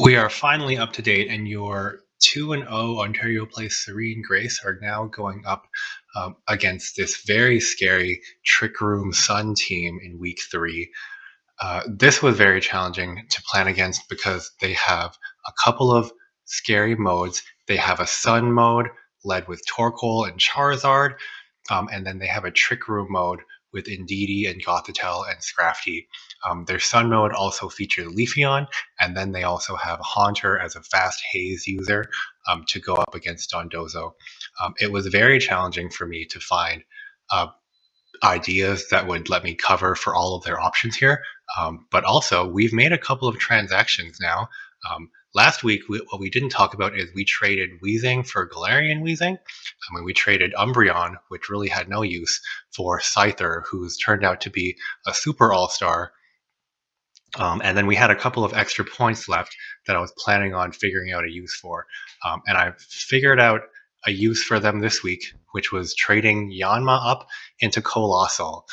We are finally up to date, and your 2-0 Ontario Place Serene Grace are now going up against this very scary Trick Room Sun team in week 3. This was very challenging to plan against because they have a couple of scary modes. They have a Sun mode led with Torkoal and Charizard, and then they have a Trick Room mode with Indeedee and Gothitelle and Scrafty. Their Sun mode also features Leafeon, and then they also have Haunter as a fast Haze user to go up against Dondozo. It was very challenging for me to find ideas that would let me cover for all of their options here. But also, we've made a couple of transactions now. Last week, what we didn't talk about is we traded Weezing for Galarian Weezing. We traded Umbreon, which really had no use, for Scyther, who's turned out to be a super all-star. And then we had a couple of extra points left that I was planning on figuring out a use for. And I figured out a use for them this week, which was trading Yanma up into Coalossal.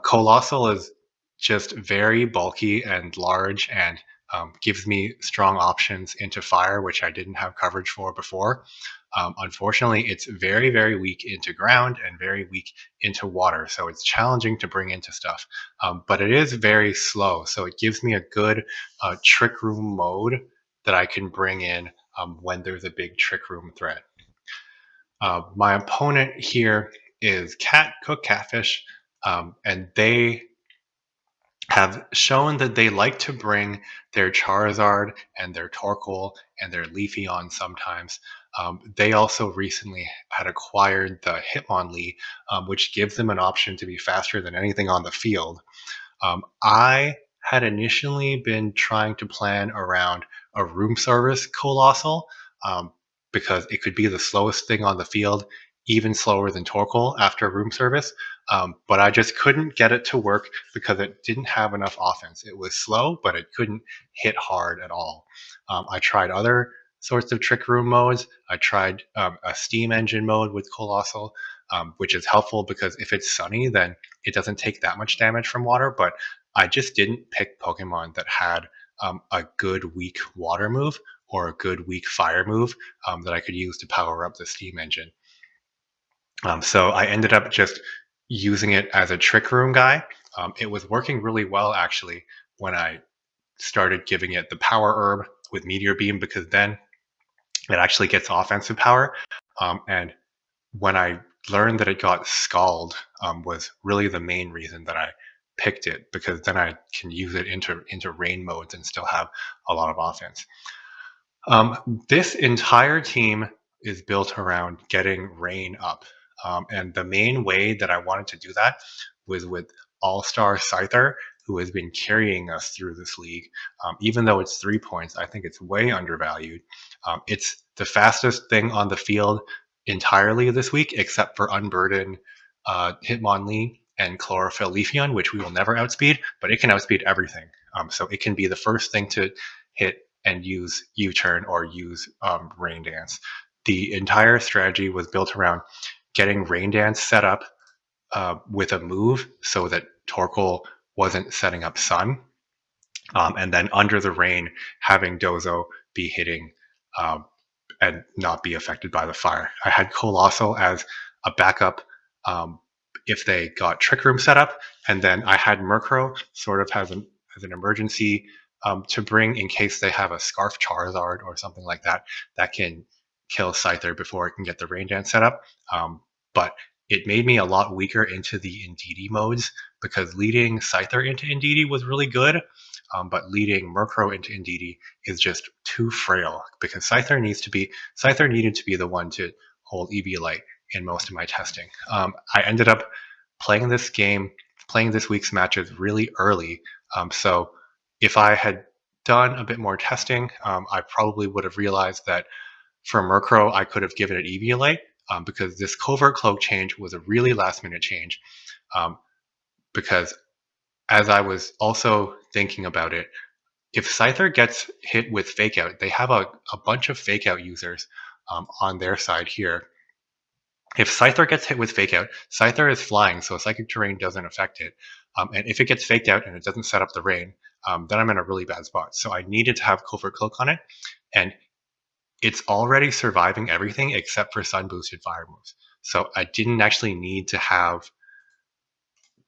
Coalossal is just very bulky and large and gives me strong options into fire, which I didn't have coverage for before. Unfortunately, it's very, very weak into ground and very weak into water, so it's challenging to bring into stuff. But it is very slow, so it gives me a good Trick Room mode that I can bring in when there's a big Trick Room threat. My opponent here is CookedCatfish, and they have shown that they like to bring their Charizard and their Torkoal and their Leafeon sometimes. They also recently had acquired the Hitmonlee, which gives them an option to be faster than anything on the field. I had initially been trying to plan around a room service Coalossal, because it could be the slowest thing on the field, even slower than Torkoal after room service. But I just couldn't get it to work because it didn't have enough offense. It was slow, but it couldn't hit hard at all. I tried other sorts of Trick Room modes. I tried a Steam Engine mode with Coalossal, which is helpful because if it's sunny, then it doesn't take that much damage from water. But I just didn't pick Pokemon that had a good weak water move or a good weak fire move that I could use to power up the Steam Engine. So I ended up just using it as a Trick Room guy. It was working really well, actually, when I started giving it the Power Herb with Meteor Beam, because then it actually gets offensive power. And when I learned that it got Scald, was really the main reason that I picked it, because then I can use it into rain modes and still have a lot of offense. This entire team is built around getting rain up. And the main way that I wanted to do that was with All-Star Scyther, who has been carrying us through this league. Even though it's 3 points, I think it's way undervalued. It's the fastest thing on the field entirely this week, except for Unburden, Hitmonlee, and Chlorophyll Leafeon, which we will never outspeed, but it can outspeed everything. So it can be the first thing to hit and use U-turn or use Rain Dance. The entire strategy was built around getting Rain Dance set up with a move so that Torkoal wasn't setting up Sun, and then under the rain, having Dozo be hitting and not be affected by the fire. I had Coalossal as a backup if they got Trick Room set up, and then I had Murkrow sort of as an emergency to bring in case they have a Scarf Charizard or something like that that can kill Scyther before it can get the Rain Dance set up. But it made me a lot weaker into the Indeedee modes, because leading Scyther into Indeedee was really good, but leading Murkrow into Indeedee is just too frail, because Scyther needed to be the one to hold Eviolite in most of my testing. I ended up playing this week's matches really early, so if I had done a bit more testing, I probably would have realized that for Murkrow, I could have given it Eviolite, because this Covert Cloak change was a really last-minute change. Because as I was also thinking about it, if Scyther gets hit with Fake Out, they have a bunch of Fake Out users on their side here. If Scyther gets hit with Fake Out, Scyther is flying, so Psychic Terrain doesn't affect it. And if it gets faked out and it doesn't set up the rain, then I'm in a really bad spot. So I needed to have Covert Cloak on it, and it's already surviving everything except for Sun boosted fire moves. So I didn't actually need to have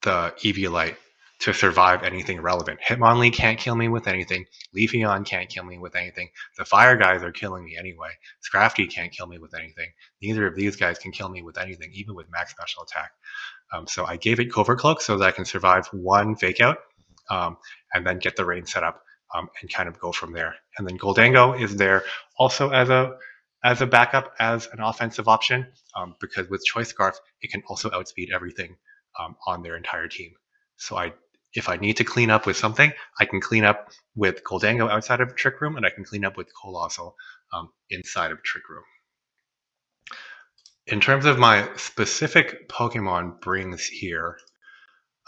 the Eviolite to survive anything relevant. Hitmonlee can't kill me with anything. Leafeon can't kill me with anything. The fire guys are killing me anyway. Scrafty can't kill me with anything. Neither of these guys can kill me with anything, even with max special attack. So I gave it Covert Cloak so that I can survive one Fake Out, and then get the rain set up, and kind of go from there. And then Gholdengo is there also as a backup, as an offensive option, because with Choice Scarf, it can also outspeed everything on their entire team. So if I need to clean up with something, I can clean up with Gholdengo outside of Trick Room, and I can clean up with Coalossal inside of Trick Room. In terms of my specific Pokemon brings here,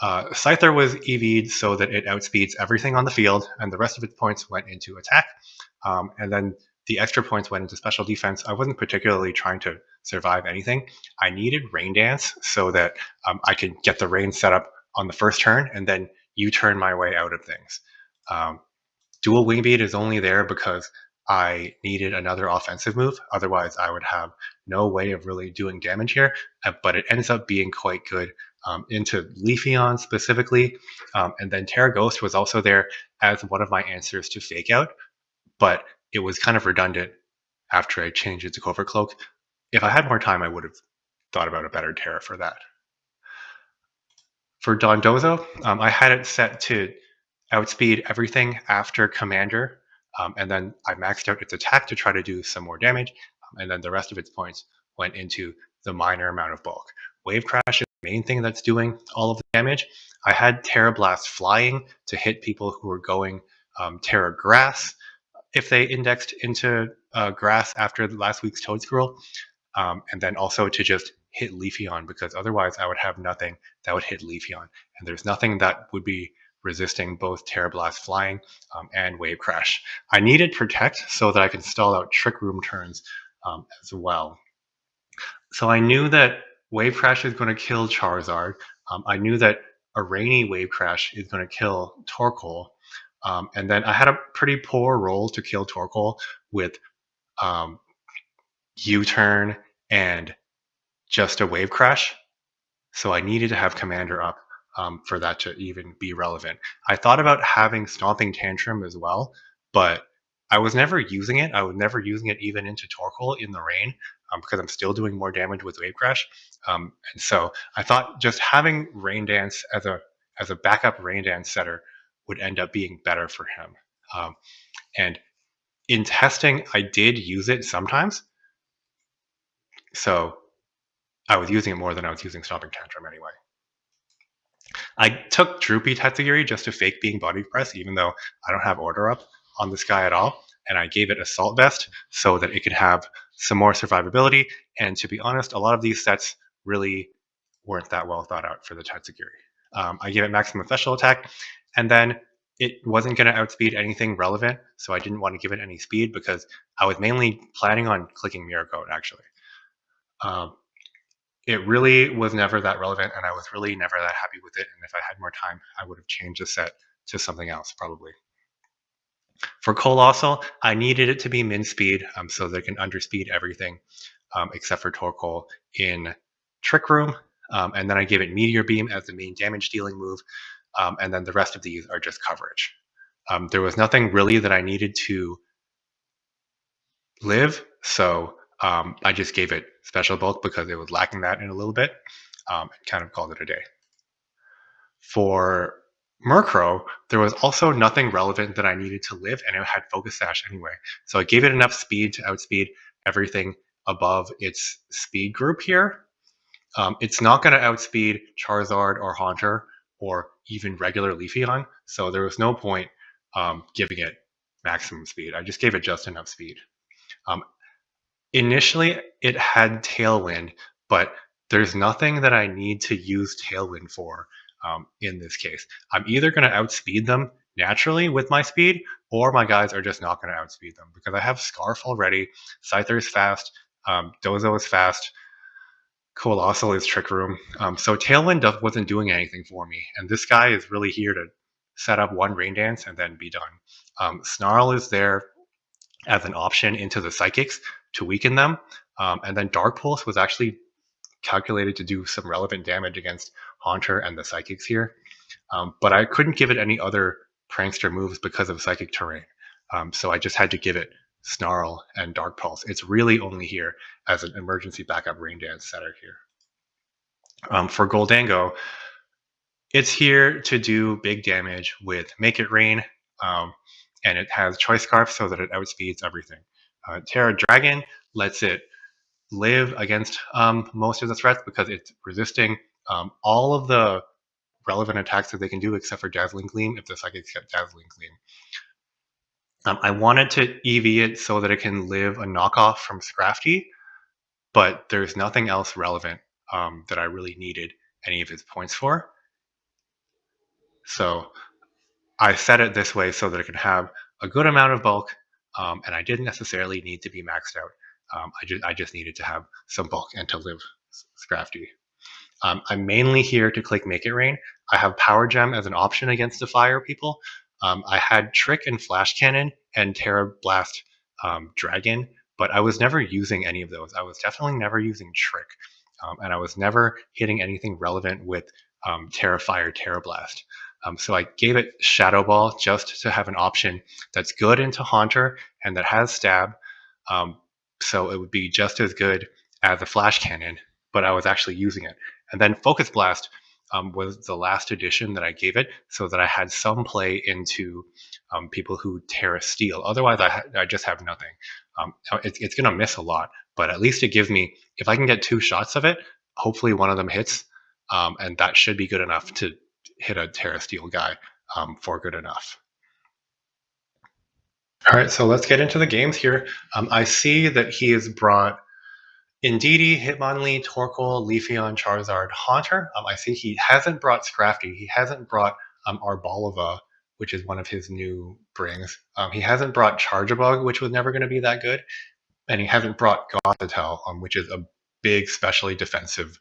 Scyther was EV'd so that it outspeeds everything on the field, and the rest of its points went into attack. And then the extra points went into special defense. I wasn't particularly trying to survive anything. I needed Rain Dance so that I could get the rain set up on the first turn, and then U-turn my way out of things. Dual Wing Beat is only there because I needed another offensive move. Otherwise, I would have no way of really doing damage here. But it ends up being quite good into Leafeon specifically. And then Terra Ghost was also there as one of my answers to Fake Out, but it was kind of redundant after I changed it to Covert Cloak. If I had more time, I would have thought about a better Terra for that. For Dondozo, I had it set to outspeed everything after Commander, and then I maxed out its attack to try to do some more damage, and then the rest of its points went into the minor amount of bulk. Wave Crash is the main thing that's doing all of the damage. I had Terra Blast flying to hit people who were going Terra Grass if they indexed into grass after last week's Toad Scroll, and then also to just hit Leafeon, because otherwise I would have nothing that would hit Leafeon, and there's nothing that would be resisting both Terra Blast flying and Wave Crash. I needed Protect so that I could stall out Trick Room turns as well. So I knew that Wave Crash is going to kill Charizard. I knew that a rainy Wave Crash is going to kill Torkoal. And then I had a pretty poor roll to kill Torkoal with U-turn and just a Wave Crash. So I needed to have Commander up for that to even be relevant. I thought about having Stomping Tantrum as well, but I was never using it. I was never using it even into Torkoal in the rain, because I'm still doing more damage with Wave Crash. And so I thought just having Rain Dance as a backup Rain Dance setter would end up being better for him. And in testing, I did use it sometimes. So I was using it more than I was using Stomping Tantrum anyway. I took Droopy Tatsugiri just to fake being Body Press, even though I don't have Order Up on this guy at all. And I gave it Assault Vest so that it could have some more survivability. And to be honest, a lot of these sets really weren't that well thought out for the Tatsugiri. I gave it maximum special attack, and then it wasn't going to outspeed anything relevant, so I didn't want to give it any speed because I was mainly planning on clicking Mirror Coat, actually. It really was never that relevant, and I was really never that happy with it, and if I had more time, I would have changed the set to something else, probably. For Coalossal, I needed it to be min speed so that it can underspeed everything except for Torkoal in Trick Room, and then I gave it Meteor Beam as the main damage dealing move, and then the rest of these are just coverage. There was nothing really that I needed to live, so I just gave it special bulk because it was lacking that in a little bit, and kind of called it a day. For Murkrow, there was also nothing relevant that I needed to live, and it had Focus Sash anyway. So I gave it enough speed to outspeed everything above its speed group here. It's not going to outspeed Charizard or Haunter or even regular Leafeon, so there was no point giving it maximum speed. I just gave it just enough speed. Initially, it had Tailwind, but there's nothing that I need to use Tailwind for in this case. I'm either going to outspeed them naturally with my speed, or my guys are just not going to outspeed them because I have Scarf already, Scyther is fast, Dozo is fast, Coalossal is Trick Room. So Tailwind wasn't doing anything for me, and this guy is really here to set up one Rain Dance, and then be done. Snarl is there as an option into the Psychics to weaken them. And then Dark Pulse was actually calculated to do some relevant damage against Haunter and the Psychics here. But I couldn't give it any other Prankster moves because of Psychic Terrain. So I just had to give it Snarl and Dark Pulse. It's really only here as an emergency backup Rain Dance setter here. For Gholdengo, it's here to do big damage with Make It Rain, and it has Choice Scarf so that it outspeeds everything. Terra Dragon lets it live against most of the threats because it's resisting all of the relevant attacks that they can do except for Dazzling Gleam if the Psychics get Dazzling Gleam. I wanted to EV it so that it can live a knockoff from Scrafty, but there's nothing else relevant that I really needed any of its points for. So I set it this way so that it can have a good amount of bulk, and I didn't necessarily need to be maxed out. I just needed to have some bulk and to live Scrafty. I'm mainly here to click Make It Rain. I have Power Gem as an option against the fire people. I had Trick and Flash Cannon and Terra Blast Dragon, but I was never using any of those. I was definitely never using Trick, and I was never hitting anything relevant with Terra Fire, Terra Blast. So I gave it Shadow Ball just to have an option that's good into Haunter and that has Stab. So it would be just as good as a Flash Cannon, but I was actually using it. And then Focus Blast was the last addition that I gave it so that I had some play into people who Terra Steel. Otherwise, I just have nothing. It's going to miss a lot, but at least it gives me, if I can get 2 shots of it, hopefully one of them hits, and that should be good enough to hit a Terra Steel guy for good enough. All right, so let's get into the games here. I see that he has brought Indeedee, Hitmonlee, Torkoal, Leafeon, Charizard, Haunter. I see he hasn't brought Scrafty. He hasn't brought Arboliva, which is one of his new brings. He hasn't brought Charjabug, which was never going to be that good. And he hasn't brought Gothitelle, which is a big, specially defensive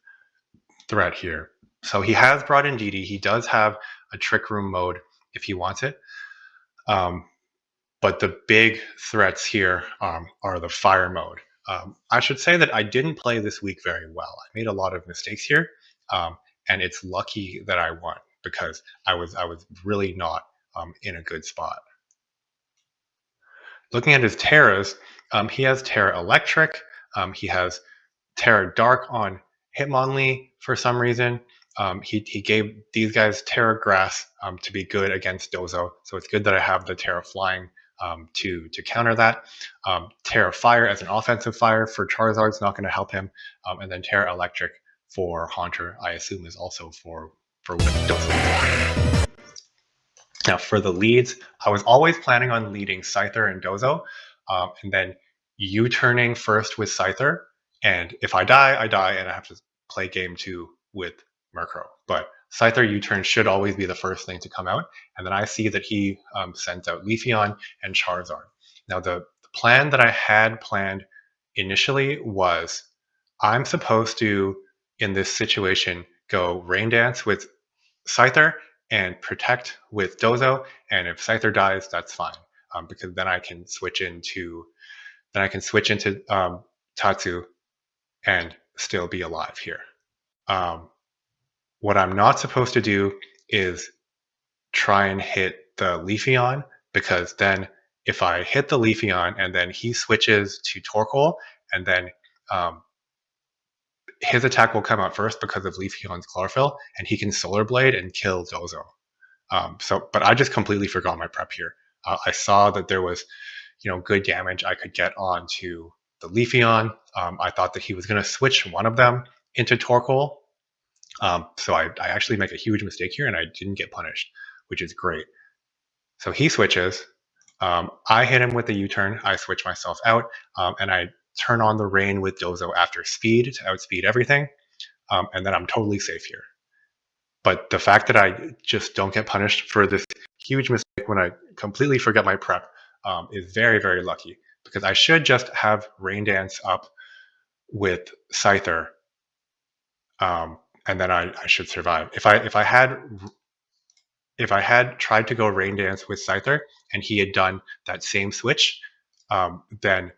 threat here. So he has brought Indeedee. He does have a Trick Room mode if he wants it. But the big threats here are the Fire mode. I should say that I didn't play this week very well. I made a lot of mistakes here, and it's lucky that I won because I was really not in a good spot. Looking at his Terras, he has Terra Electric, he has Terra Dark on Hitmonlee for some reason. He gave these guys Terra Grass to be good against Dozo, so it's good that I have the Terra Flying to counter that. Terra Fire as an offensive fire for Charizard's not going to help him, and then Terra Electric for Haunter, I assume, is also for what Dozo. Now for the leads, I was always planning on leading Scyther and Dozo, and then U-turning first with Scyther, and if I die, I die, and I have to play game 2 with Murkrow. But Scyther U-turn should always be the first thing to come out, and then I see that he sends out Leafeon and Charizard. Now the plan that I had planned initially was I'm supposed to, in this situation, go Rain Dance with Scyther and Protect with Dozo, and if Scyther dies, that's fine, because then I can switch into Tatsu and still be alive here. What I'm not supposed to do is try and hit the Leafeon, because then if I hit the Leafeon and then he switches to Torkoal, and then his attack will come out first because of Leafeon's Chlorophyll, and he can Solar Blade and kill Dozo. But I just completely forgot my prep here. I saw that there was, good damage I could get onto the Leafeon. I thought that he was going to switch one of them into Torkoal. So I actually make a huge mistake here, and I didn't get punished, which is great. So he switches. I hit him with the U-turn. I switch myself out, and I turn on the Rain with Dozo after Speed to outspeed everything, and then I'm totally safe here. But the fact that I just don't get punished for this huge mistake when I completely forget my prep is very, very lucky, because I should just have Rain Dance up with Scyther, and then I should survive. If I had if I had tried to go Rain Dance with Scyther and he had done that same switch, then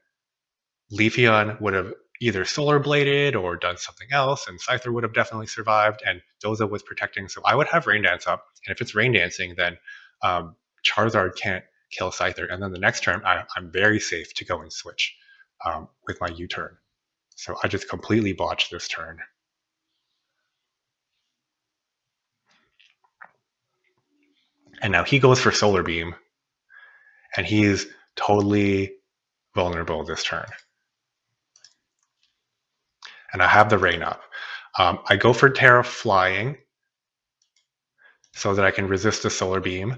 Leafeon would have either Solar Bladed or done something else, and Scyther would have definitely survived, and Dozo was protecting, so I would have Rain Dance up, and if it's Rain Dancing, then Charizard can't kill Scyther, and then the next turn, I'm very safe to go and switch with my U-turn. So I just completely botched this turn. And now he goes for Solar Beam, and he's totally vulnerable this turn. And I have the Rain up. I go for Terra Flying so that I can resist the Solar Beam.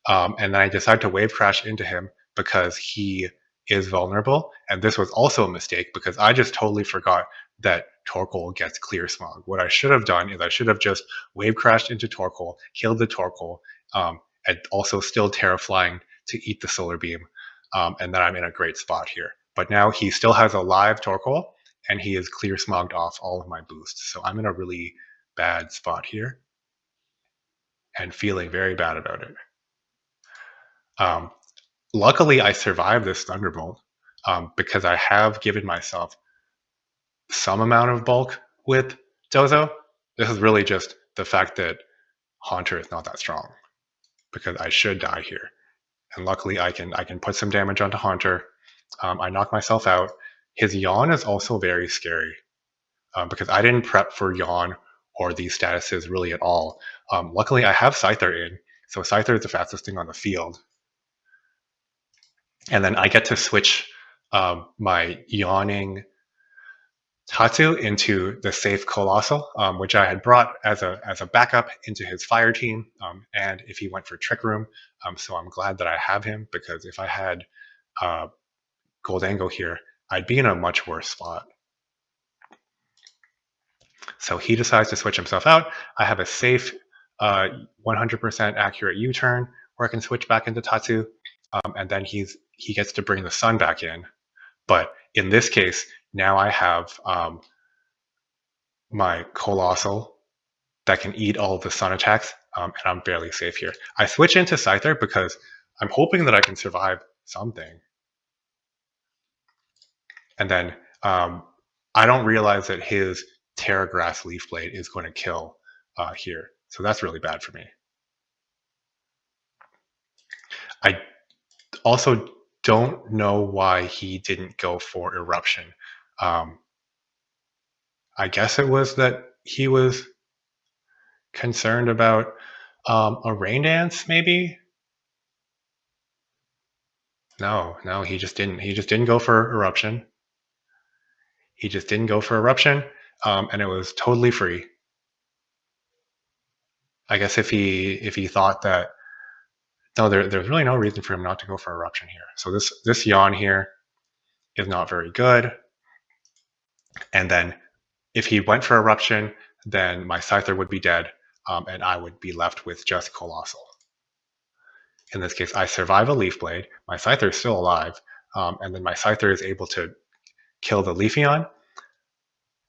And then I decide to Wave Crash into him because he is vulnerable. And this was also a mistake because I just totally forgot that Torkoal gets Clear Smog. What I should have done is I should have just Wave Crashed into Torkoal, killed the Torkoal, and also still Terra Flying to eat the Solar Beam. And then I'm in a great spot here. But now he still has a live Torkoal, and he is Clear Smogged off all of my boosts. So I'm in a really bad spot here and feeling very bad about it. Luckily, I survived this Thunderbolt because I have given myself some amount of bulk with Dozo. This is really just the fact that Haunter is not that strong because I should die here. And luckily, I can put some damage onto Haunter. I knock myself out. His Yawn is also very scary because I didn't prep for Yawn or these statuses really at all. Luckily, I have Scyther in, so Scyther is the fastest thing on the field. And then I get to switch my Yawning Tatsu into the safe Coalossal, which I had brought as a backup into his fire team, and if he went for Trick Room. So I'm glad that I have him, because if I had Gholdengo here, I'd be in a much worse spot. So he decides to switch himself out. I have a safe 100% accurate U-turn where I can switch back into Tatsu, and then he gets to bring the sun back in. But in this case, now I have my Coalossal that can eat all of the sun attacks, and I'm barely safe here. I switch into Scyther because I'm hoping that I can survive something. And then I don't realize that his Terra Grass Leaf Blade is going to kill here. So that's really bad for me. I also don't know why he didn't go for Eruption. I guess it was that he was concerned about a Rain Dance, maybe? No, he just didn't. He just didn't go for Eruption. He just didn't go for Eruption, and it was totally free. I guess if he thought that, no, there's really no reason for him not to go for Eruption here. So this Yawn here is not very good. And then if he went for Eruption, then my Scyther would be dead, and I would be left with just Coalossal. In this case, I survive a Leaf Blade. My Scyther is still alive, and then my Scyther is able to kill the Leafeon,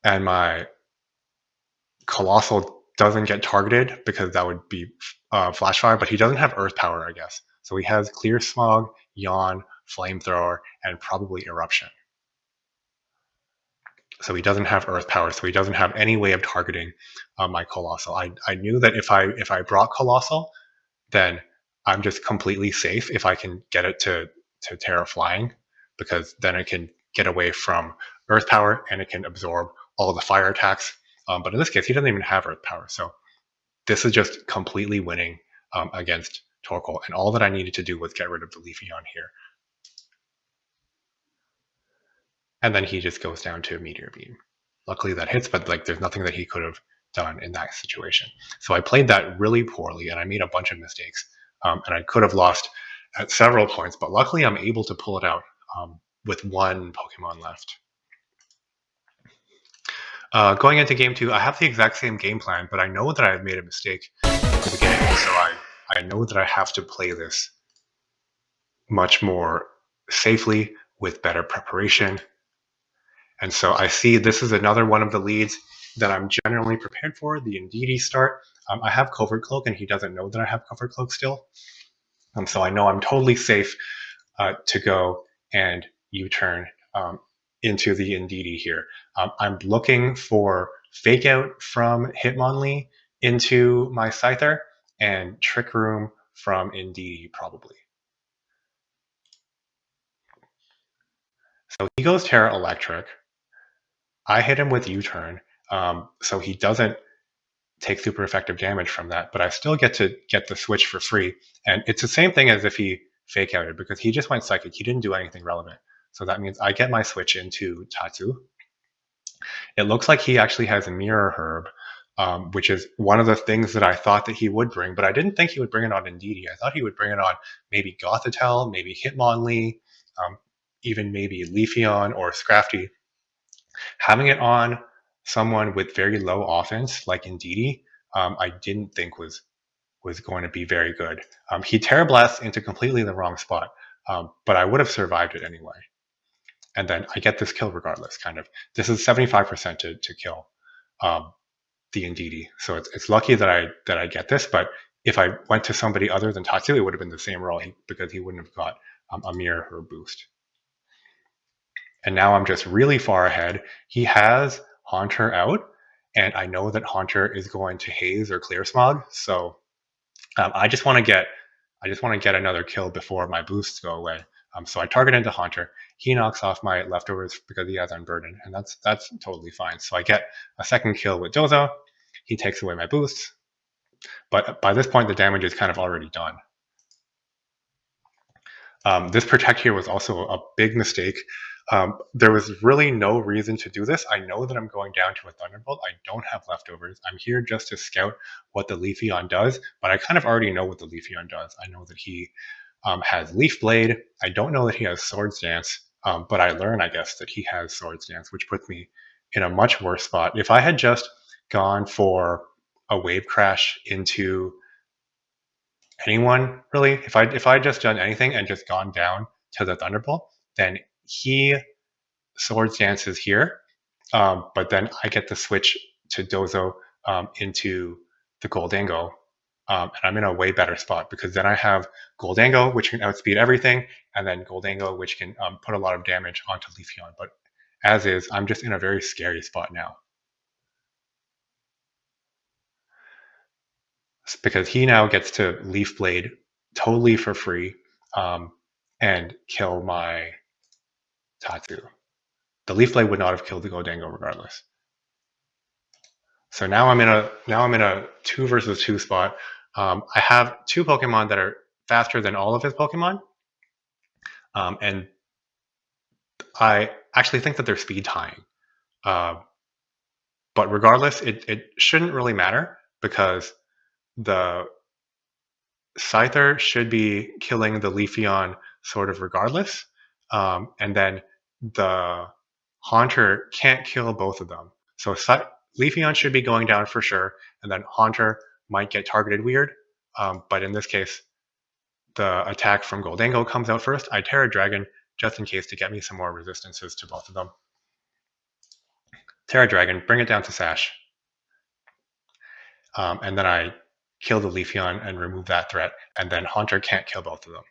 and my Coalossal doesn't get targeted because that would be Flash Fire, but he doesn't have Earth Power, I guess. So he has Clear Smog, Yawn, Flamethrower, and probably Eruption. So he doesn't have Earth Power, so he doesn't have any way of targeting my Coalossal. I knew that if I brought Coalossal, then I'm just completely safe if I can get it to Terra Flying, because then it can get away from Earth Power and it can absorb all the fire attacks. But in this case, he doesn't even have Earth Power. So this is just completely winning against Torkoal. And all that I needed to do was get rid of the Leafeon here. And then he just goes down to Meteor Beam. Luckily that hits, but like there's nothing that he could have done in that situation. So I played that really poorly and I made a bunch of mistakes. And I could have lost at several points, but luckily I'm able to pull it out with one Pokemon left. Going into game 2, I have the exact same game plan, but I know that I've made a mistake at the beginning, so I know that I have to play this much more safely with better preparation. And so I see this is another one of the leads. that I'm generally prepared for, the Indeedee start. I have Covert Cloak, and he doesn't know that I have Covert Cloak still. So I know I'm totally safe to go and U-turn into the Indeedee here. I'm looking for Fake Out from Hitmonlee into my Scyther, and Trick Room from Indeedee probably. So he goes Terra Electric. I hit him with U-turn, so he doesn't take super effective damage from that, but I still get to get the switch for free. And it's the same thing as if he Fake Outed, because he just went Psychic. He didn't do anything relevant. So that means I get my switch into Tatsu. It looks like he actually has a Mirror Herb, which is one of the things that I thought that he would bring, but I didn't think he would bring it on Indeedee. I thought he would bring it on maybe Gothitelle, maybe Hitmonlee, even maybe Leafeon or Scrafty. Having it on someone with very low offense like Indeedee, I didn't think was going to be very good. He Terra Blasts into completely the wrong spot, but I would have survived it anyway. And then I get this kill regardless, kind of. This is 75% to kill the Indeedee. So it's lucky that I get this, but if I went to somebody other than Tatsu, it would have been the same roll because he wouldn't have got a Mirror Herb boost. And now I'm just really far ahead. He has Haunter out, and I know that Haunter is going to Haze or Clear Smog, so I just want to get another kill before my boosts go away. So I target into Haunter. He knocks off my leftovers because he has Unburden, and that's totally fine. So I get a second kill with Dozo. He takes away my boosts, but by this point the damage is kind of already done. This Protect here was also a big mistake. There was really no reason to do this. I know that I'm going down to a Thunderbolt. I don't have leftovers. I'm here just to scout what the Leafeon does, but I kind of already know what the Leafeon does. I know that he has Leaf Blade. I don't know that he has Swords Dance, but I learn, I guess, that he has Swords Dance, which puts me in a much worse spot. If I had just gone for a Wave Crash into anyone, really, if I just done anything and just gone down to the Thunderbolt, then he Swords Dances here, but then I get the switch to Dozo into the Gholdengo, and I'm in a way better spot because then I have Gholdengo, which can outspeed everything, and then Gholdengo, which can put a lot of damage onto Leafeon. But as is, I'm just in a very scary spot now. Because he now gets to Leaf Blade totally for free and kill my Tatsu. The Leaf Blade would not have killed the Gholdengo regardless. So now I'm in a 2 versus 2 spot. I have 2 Pokemon that are faster than all of his Pokemon, and I actually think that they're speed tying. But regardless, it shouldn't really matter because the Scyther should be killing the Leafeon sort of regardless, and then the Haunter can't kill both of them. So Leafeon should be going down for sure, and then Haunter might get targeted weird, but in this case, the attack from Gholdengo comes out first. I Terra Dragon just in case to get me some more resistances to both of them. Terra Dragon, bring it down to Sash. And then I kill the Leafeon and remove that threat, and then Haunter can't kill both of them.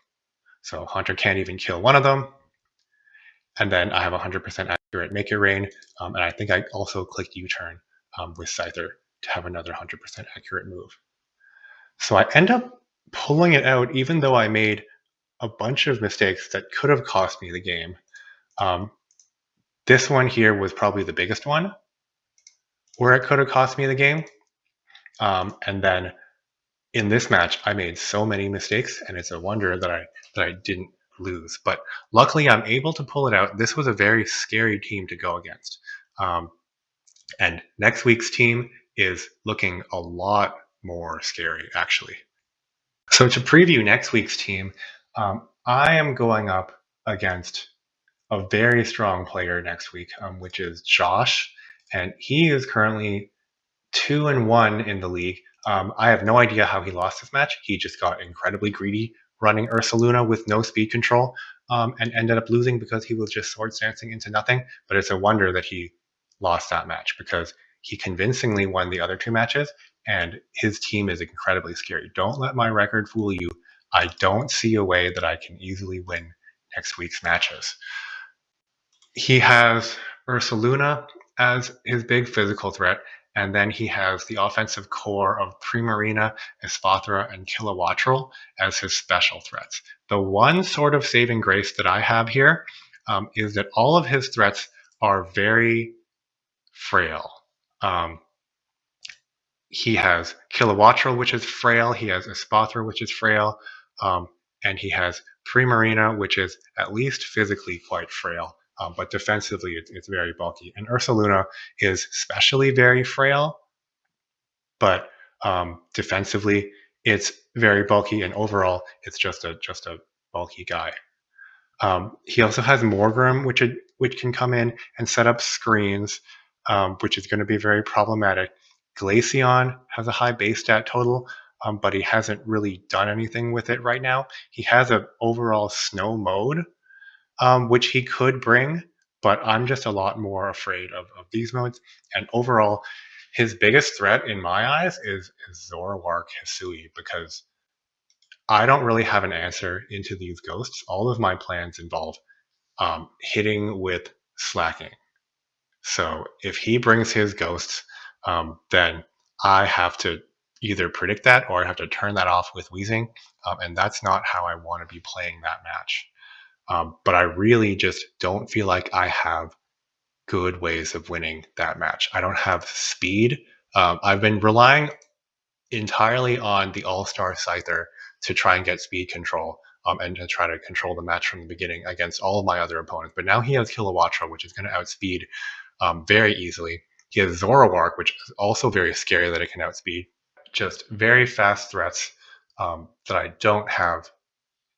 So Haunter can't even kill one of them, and then I have 100% accurate Make It Rain, and I think I also clicked U-turn with Scyther to have another 100% accurate move. So I end up pulling it out even though I made a bunch of mistakes that could have cost me the game. This one here was probably the biggest one where it could have cost me the game. And then in this match, I made so many mistakes, and it's a wonder that I didn't lose. But luckily, I'm able to pull it out. This was a very scary team to go against. And next week's team is looking a lot more scary, actually. So to preview next week's team, I am going up against a very strong player next week, which is Josh, and he is currently 2-1 in the league. I have no idea how he lost this match. He just got incredibly greedy running Ursaluna with no speed control and ended up losing because he was just Swords Dancing into nothing. But it's a wonder that he lost that match because he convincingly won the other 2 matches, and his team is incredibly scary. Don't let my record fool you. I don't see a way that I can easily win next week's matches. He has Ursaluna as his big physical threat, and then he has the offensive core of Primarina, Espathra, and Kilowattrel as his special threats. The one sort of saving grace that I have here is that all of his threats are very frail. He has Kilowattrel, which is frail. He has Espathra, which is frail. And he has Primarina, which is at least physically quite frail. But defensively, it's very bulky. And Ursaluna is especially very frail, but defensively, it's very bulky. And overall, it's just a bulky guy. He also has Morgrem, which can come in and set up screens, which is going to be very problematic. Glaceon has a high base stat total, but he hasn't really done anything with it right now. He has an overall snow mode, which he could bring, but I'm just a lot more afraid of these modes. And overall, his biggest threat in my eyes is Zoroark Hisui, because I don't really have an answer into these ghosts. All of my plans involve hitting with slacking. So if he brings his ghosts, then I have to either predict that or I have to turn that off with Weezing, and that's not how I want to be playing that match. But I really just don't feel like I have good ways of winning that match. I don't have speed. I've been relying entirely on the All-Star Scyther to try and get speed control and to try to control the match from the beginning against all of my other opponents. But now he has Kilowattrel, which is going to outspeed very easily. He has Zoroark, which is also very scary that it can outspeed. Just very fast threats that I don't have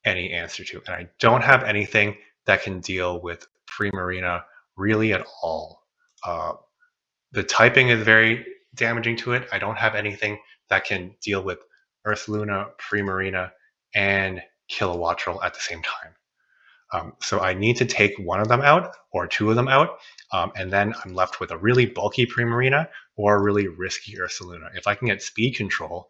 any answer to. And I don't have anything that can deal with Primarina really at all. The typing is very damaging to it. I don't have anything that can deal with Ursaluna, Primarina, and Kilowattrel at the same time. So I need to take one of them out or 2 of them out, and then I'm left with a really bulky Primarina or a really risky Ursaluna. If I can get speed control,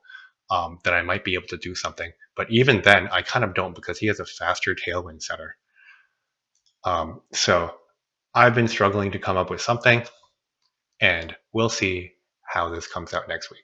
then I might be able to do something. But even then, I kind of don't, because he has a faster Tailwind setter. So I've been struggling to come up with something, and we'll see how this comes out next week.